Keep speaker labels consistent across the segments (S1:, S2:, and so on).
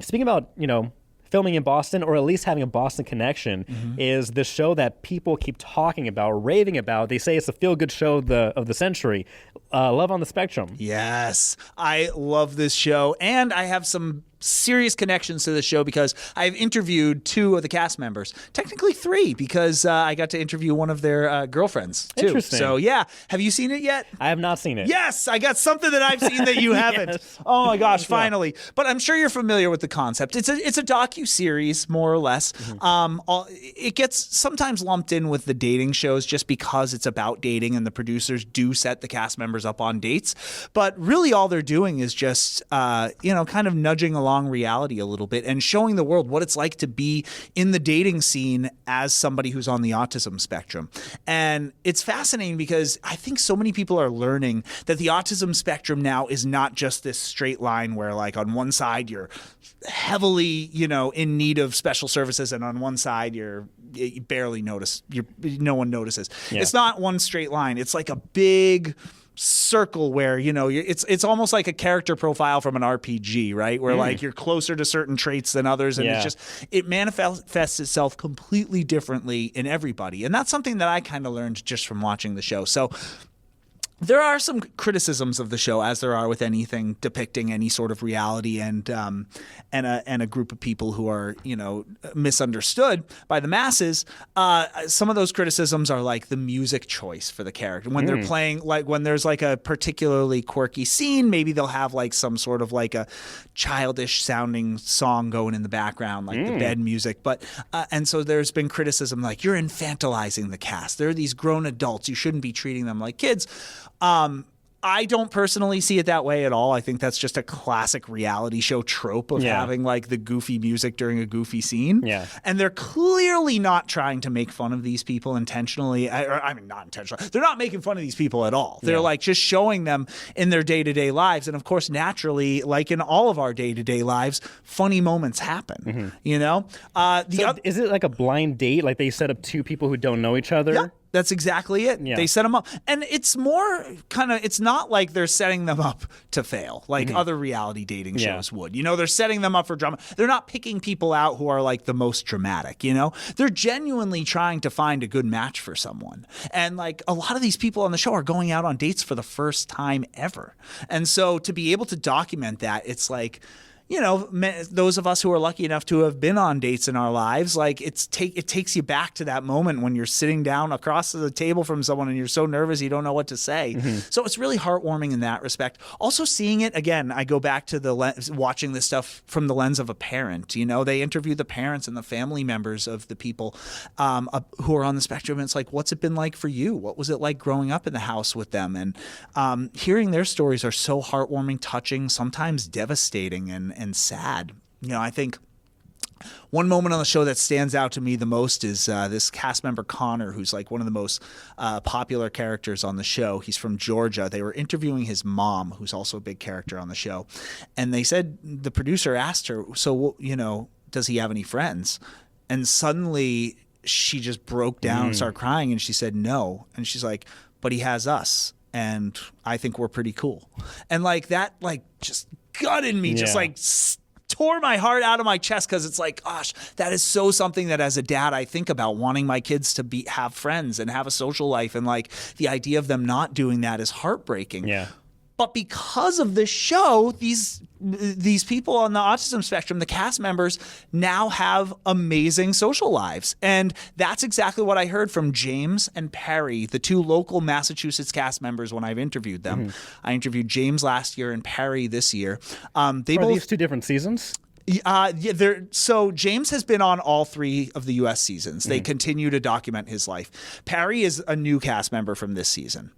S1: Speaking about, filming in Boston, or at least having a Boston connection, is the show that people keep talking about, raving about. They say it's a feel-good show of the century, Love on the Spectrum.
S2: Yes, I love this show, and I have some serious connections to the show because I've interviewed 2 of the cast members, technically 3, because I got to interview one of their girlfriends too.
S1: Interesting.
S2: So yeah, have you seen it yet?
S1: I have not seen it.
S2: Yes, I got something that I've seen that you haven't.
S1: Yes.
S2: Oh my gosh, finally! But I'm sure you're familiar with the concept. It's a docu-series, more or less. It gets sometimes lumped in with the dating shows just because it's about dating, and the producers do set the cast members up on dates. But really, all they're doing is just kind of nudging along reality a little bit and showing the world what it's like to be in the dating scene as somebody who's on the autism spectrum. And it's fascinating because I think so many people are learning that the autism spectrum now is not just this straight line where, like, on one side you're heavily, in need of special services, and on one side you barely notice. No one notices. Yeah. It's not one straight line. It's like a big circle where it's almost like a character profile from an RPG, right? Where like you're closer to certain traits than others, and it manifests itself completely differently in everybody. And that's something that I kind of learned just from watching the show. So there are some criticisms of the show, as there are with anything depicting any sort of reality and a group of people who are misunderstood by the masses. Some of those criticisms are like the music choice for the character when they're playing, like when there's like a particularly quirky scene, maybe they'll have like some sort of like a childish sounding song going in the background, like the bed music. But and so there's been criticism like, you're infantilizing the cast. They're these grown adults. You shouldn't be treating them like kids. I don't personally see it that way at all. I think that's just a classic reality show trope of having like the goofy music during a goofy scene. Yeah. And they're clearly not trying to make fun of these people intentionally. I mean, not intentionally. They're not making fun of these people at all. They're like just showing them in their day-to-day lives. And of course, naturally, like in all of our day-to-day lives, funny moments happen,
S1: Is it like a blind date? Like they set up 2 people who don't know each other?
S2: Yeah. That's exactly it. Yeah. They set them up. And it's more it's not like they're setting them up to fail like other reality dating shows would. They're setting them up for drama. They're not picking people out who are like the most dramatic, They're genuinely trying to find a good match for someone. And like a lot of these people on the show are going out on dates for the first time ever. And so to be able to document that, it's like, those of us who are lucky enough to have been on dates in our lives, like it takes you back to that moment when you're sitting down across the table from someone and you're so nervous you don't know what to say. So it's really heartwarming in that respect. Also seeing it, again, I go back to watching this stuff from the lens of a parent. They interview the parents and the family members of the people who are on the spectrum. And it's like, what's it been like for you? What was it like growing up in the house with them? And hearing their stories are so heartwarming, touching, sometimes devastating and sad. I think one moment on the show that stands out to me the most is this cast member Connor, who's like one of the most popular characters on the show. He's from Georgia. They were interviewing his mom, who's also a big character on the show. And they said, the producer asked her, so, does he have any friends? And suddenly she just broke down and started crying. And she said, no. And she's like, but he has us. And I think we're pretty cool. And like that, like just gutted me, just like tore my heart out of my chest, because it's like, gosh, that is so something that as a dad I think about, wanting my kids to have friends and have a social life, and like the idea of them not doing that is heartbreaking. Yeah. But because of this show, these people on the autism spectrum, the cast members, now have amazing social lives. And that's exactly what I heard from James and Pari, the 2 local Massachusetts cast members, when I've interviewed them. I interviewed James last year and Pari this year.
S1: Are these 2 different seasons?
S2: So James has been on all 3 of the U.S. seasons. They continue to document his life. Pari is a new cast member from this season.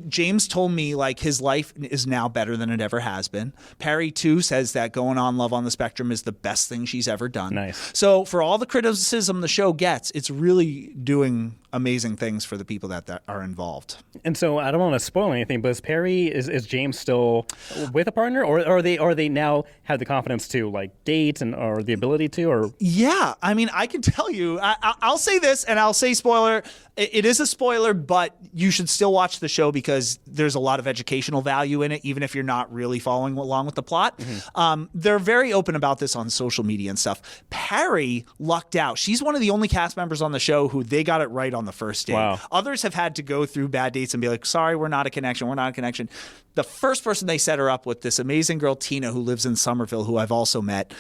S2: James told me like his life is now better than it ever has been. Pari too says that going on Love on the Spectrum is the best thing she's ever done.
S1: Nice.
S2: So for all the criticism the show gets, it's really doing amazing things for the people that are involved.
S1: And so I don't want to spoil anything, but is James still with a partner, or are they now have the confidence to like date or the ability to, or?
S2: Yeah, I mean, I can tell you, I'll say this, and I'll say spoiler. It is a spoiler, but you should still watch the show because there's a lot of educational value in it, even if you're not really following along with the plot. Mm-hmm. They're very open about this on social media and stuff. Pari lucked out. She's one of the only cast members on the show who they got it right on the first date.
S1: Wow.
S2: Others have had to go through bad dates and be like, sorry, we're not a connection. We're not a connection. The first person they set her up with, this amazing girl, Tina, who lives in Somerville, who I've also met,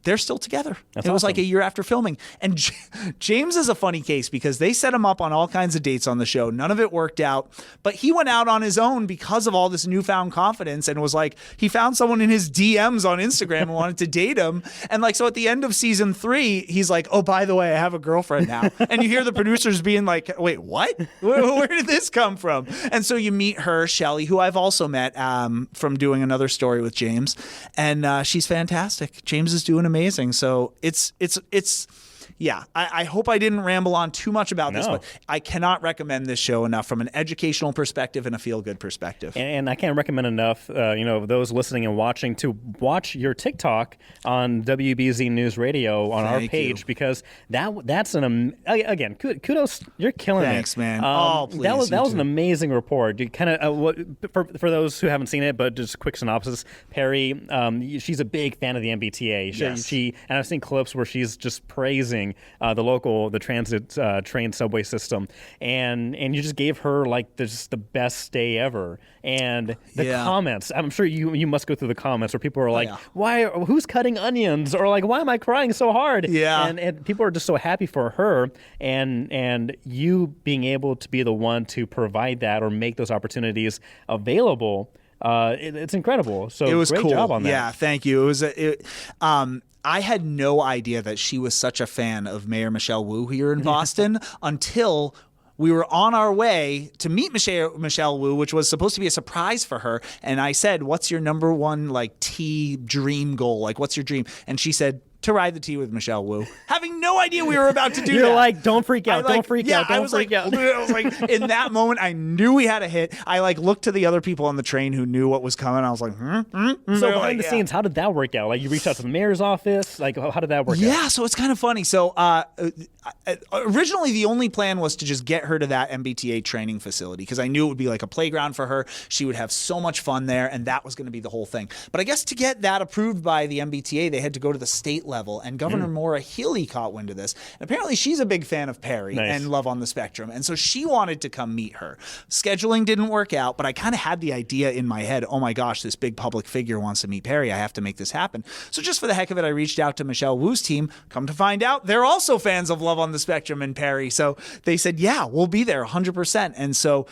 S2: they're still together.
S1: That's
S2: it was
S1: awesome.
S2: like a year after filming. And James is a funny case because they set him up on all kinds of dates on the show. None of it worked out. But he went out on his own because of all this newfound confidence and was like, he found someone in his DMs on Instagram and wanted to date him. And like, so at the end of season 3, he's like, oh, by the way, I have a girlfriend now. And you hear the producers being like, wait, what? Where did this come from? And so you meet her, Shelly, who I've also met from doing another story with James. And she's fantastic. James is doing amazing. So it's yeah, I hope I didn't ramble on too much about this, but I cannot recommend this show enough from an educational perspective and a feel-good perspective.
S1: And I can't recommend enough, those listening and watching to watch your TikTok on WBZ News Radio on our page because that's again, kudos, you're killing it.
S2: Thanks, man. Please.
S1: That was an amazing report. You kind of for those who haven't seen it, but just a quick synopsis. Pari, she's a big fan of the MBTA. She and I've seen clips where she's just praising the transit train subway system, and you just gave her like just the best day ever. And the comments, I'm sure you must go through the comments where people are like, who's cutting onions, or like, why am I crying so hard? And people are just so happy for her, and you being able to be the one to provide that or make those opportunities available. It's incredible. So
S2: it was
S1: great
S2: cool.
S1: job on that.
S2: Yeah, thank you. I had no idea that she was such a fan of Mayor Michelle Wu here in Boston until we were on our way to meet Michelle Wu, which was supposed to be a surprise for her. And I said, what's your number one like tea dream goal? Like, what's your dream? And she said, to ride the tea with Michelle Wu, having no idea we were about to do that.
S1: You're like, don't freak out, don't freak out.
S2: I was like, in that moment, I knew we had a hit. I like looked to the other people on the train who knew what was coming. I was like,
S1: So behind the scenes, how did that work out? Like, you reached out to the mayor's office. Like, how did that work out?
S2: Yeah, so it's kind of funny. So originally, the only plan was to just get her to that MBTA training facility because I knew it would be like a playground for her. She would have so much fun there, and that was going to be the whole thing. But I guess to get that approved by the MBTA, they had to go to the state level, and Governor Maura Healey caught wind of this. And apparently she's a big fan of Pari and Love on the Spectrum, and so she wanted to come meet her. Scheduling didn't work out, but I kind of had the idea in my head, oh my gosh, this big public figure wants to meet Pari. I have to make this happen. So just for the heck of it, I reached out to Michelle Wu's team. Come to find out, they're also fans of Love on the Spectrum and Pari. So they said, yeah, we'll be there 100%. And so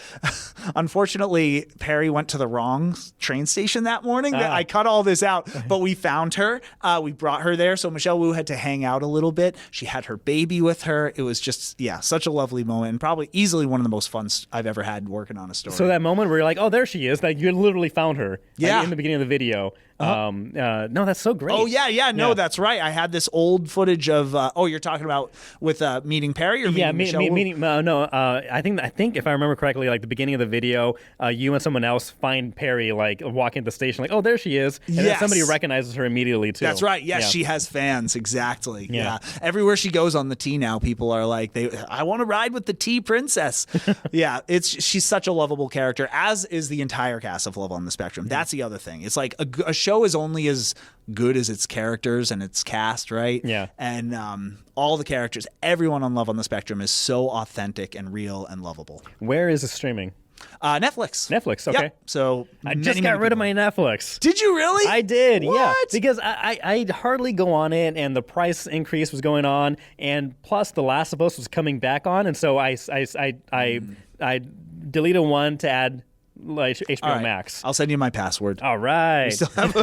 S2: unfortunately, Pari went to the wrong train station that morning. I cut all this out, but we found her. We brought her there. So Michelle Wu had to hang out a little bit. She had her baby with her. It was just, such a lovely moment, and probably easily one of the most fun I've ever had working on a story.
S1: So that moment where you're like, oh, there she is, like you literally found her in the beginning of the video. No, that's so great.
S2: Oh, yeah. No, that's right. I had this old footage of, you're talking about with meeting Pari or meeting Michelle Wu?
S1: I think if I remember correctly, like the beginning of the video, you and someone else find Pari like walking at the station, like, oh, there she is. And then somebody recognizes her immediately, too.
S2: That's right. Yes, she has fans. Exactly. Yeah. Everywhere she goes on the T now, people are like, I want to ride with the T princess. She's such a lovable character, as is the entire cast of Love on the Spectrum. That's the other thing. It's like a show is only as good as its characters and its cast, right?
S1: Yeah.
S2: And all the characters, everyone on Love on the Spectrum is so authentic and real and lovable.
S1: Where is it streaming?
S2: Netflix.
S1: Okay.
S2: Yep. So
S1: I just got rid of my Netflix.
S2: Did you really?
S1: I did.
S2: What?
S1: Yeah. Because I hardly go on it, and the price increase was going on, and plus The Last of Us was coming back on, and so I deleted one to add like HBO Max.
S2: I'll send you my password.
S1: All right.
S2: We still have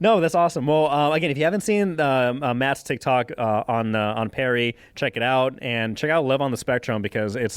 S1: No, that's awesome. Well, again, if you haven't seen Matt's TikTok on Pari, check it out, and check out Love on the Spectrum, because it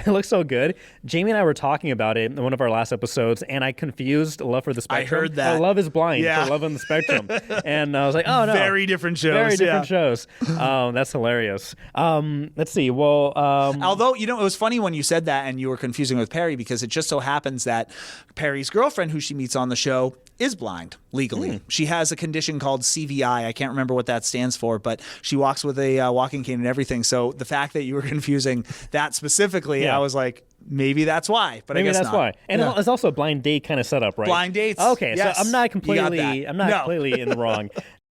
S1: looks so good. Jamie and I were talking about it in one of our last episodes, and I confused Love for the Spectrum.
S2: I heard that.
S1: Love is Blind for Love on the Spectrum. And I was like, oh, no.
S2: Very different shows.
S1: Very different shows. That's hilarious. Let's see. Well,
S2: although, it was funny when you said that and you were confusing with Pari, because it just so happens that Pari's girlfriend, who she meets on the show, is blind legally. She has a condition called CVI. I can't remember what that stands for, but she walks with a walking cane and everything. So the fact that you were confusing that specifically, I was like, maybe that's why. But
S1: maybe
S2: I guess
S1: that's
S2: not.
S1: why. And it's also a blind date kind of setup, right?
S2: Blind dates.
S1: Okay,
S2: yes.
S1: so I'm not completely in the wrong.